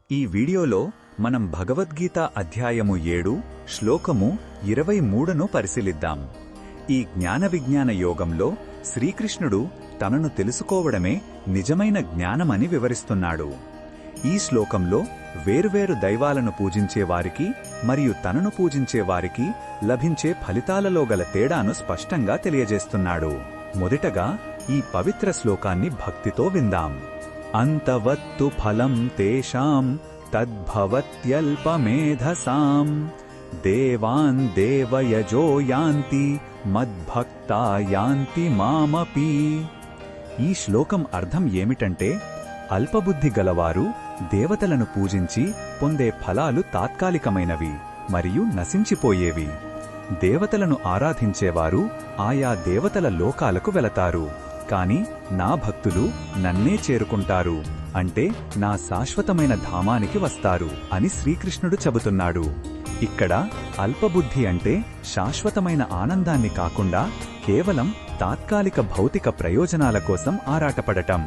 ఈ వీడియోలో మనం భగవద్గీత అధ్యాయము 7 శ్లోకము 23ను పరిశీలిద్దాం. ఈ జ్ఞాన విజ్ఞాన యోగంలో శ్రీకృష్ణుడు తనను తెలుసుకోవడమే నిజమైన జ్ఞానమని వివరిస్తున్నాడు. ఈ శ్లోకంలో వేరువేరు దైవాలను పూజించేవారికి మరియు తనను పూజించేవారికి లభించే ఫలితాలలో గల తేడాను స్పష్టంగా తెలియజేస్తున్నాడు. మొదటగా ఈ పవిత్ర శ్లోకాన్ని భక్తితో విందాం. అంతవత్తు ఫలం తేషాం తద్భవత్యల్పమేధసాం దేవాన్ దేవయజో యాంతి మద్భక్తా యాంతి మామపి. ఈ శ్లోకం అర్థం ఏమిటంటే, అల్పబుద్ధి గలవారు దేవతలను పూజించి పొందే ఫలాలు తాత్కాలికమైనవి మరియు నశించిపోయేవి. దేవతలను ఆరాధించేవారు ఆయా దేవతల లోకాలకు వెళతారు, కాని నా భక్తులు నన్నే చేరుకుంటారు, అంటే నా శాశ్వతమైన ధామానికి వస్తారు అని శ్రీకృష్ణుడు చెబుతున్నాడు. ఇక్కడ అల్పబుద్ధి అంటే శాశ్వతమైన ఆనందాన్ని కాకుండా కేవలం తాత్కాలిక భౌతిక ప్రయోజనాల కోసం ఆరాటపడటం.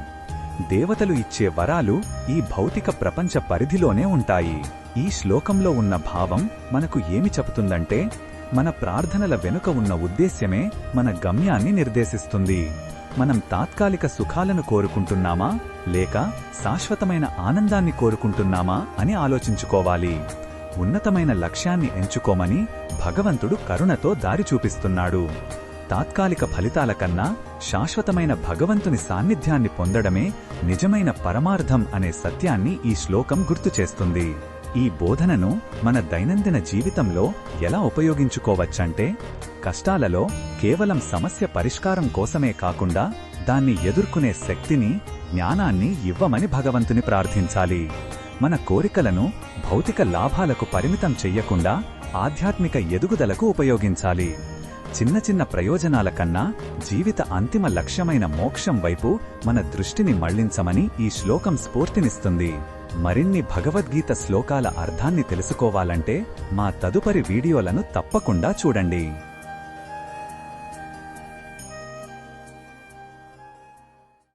దేవతలు ఇచ్చే వరాలు ఈ భౌతిక ప్రపంచ పరిధిలోనే ఉంటాయి. ఈ శ్లోకంలో ఉన్న భావం మనకు ఏమి చెబుతుందంటే, మన ప్రార్థనల వెనుక ఉన్న ఉద్దేశ్యమే మన గమ్యాన్ని నిర్దేశిస్తుంది. మనం తాత్కాలిక సుఖాలను కోరుకుంటున్నామా లేక శాశ్వతమైన ఆనందాన్ని కోరుకుంటున్నామా అని ఆలోచించుకోవాలి. ఉన్నతమైన లక్ష్యాన్ని ఎంచుకోమని భగవంతుడు కరుణతో దారి చూపిస్తున్నాడు. తాత్కాలిక ఫలితాల కన్నా శాశ్వతమైన భగవంతుని సాన్నిధ్యాన్ని పొందడమే నిజమైన పరమార్థం అనే సత్యాన్ని ఈ శ్లోకం గుర్తుచేస్తుంది. ఈ బోధనను మన దైనందిన జీవితంలో ఎలా ఉపయోగించుకోవచ్చంటే, కష్టాలలో కేవలం సమస్య పరిష్కారం కోసమే కాకుండా దాన్ని ఎదుర్కొనే శక్తిని, జ్ఞానాన్ని ఇవ్వమని భగవంతుని ప్రార్థించాలి. మన కోరికలను భౌతిక లాభాలకు పరిమితం చెయ్యకుండా ఆధ్యాత్మిక ఎదుగుదలకు ఉపయోగించాలి. చిన్న చిన్న ప్రయోజనాల కన్నా జీవిత అంతిమ లక్ష్యమైన మోక్షం వైపు మన దృష్టిని మళ్లించమని ఈ శ్లోకం స్ఫూర్తినిస్తుంది. మరిన్ని భగవద్గీత శ్లోకాల అర్థాన్ని తెలుసుకోవాలంటే మా తదుపరి వీడియోలను తప్పకుండా చూడండి.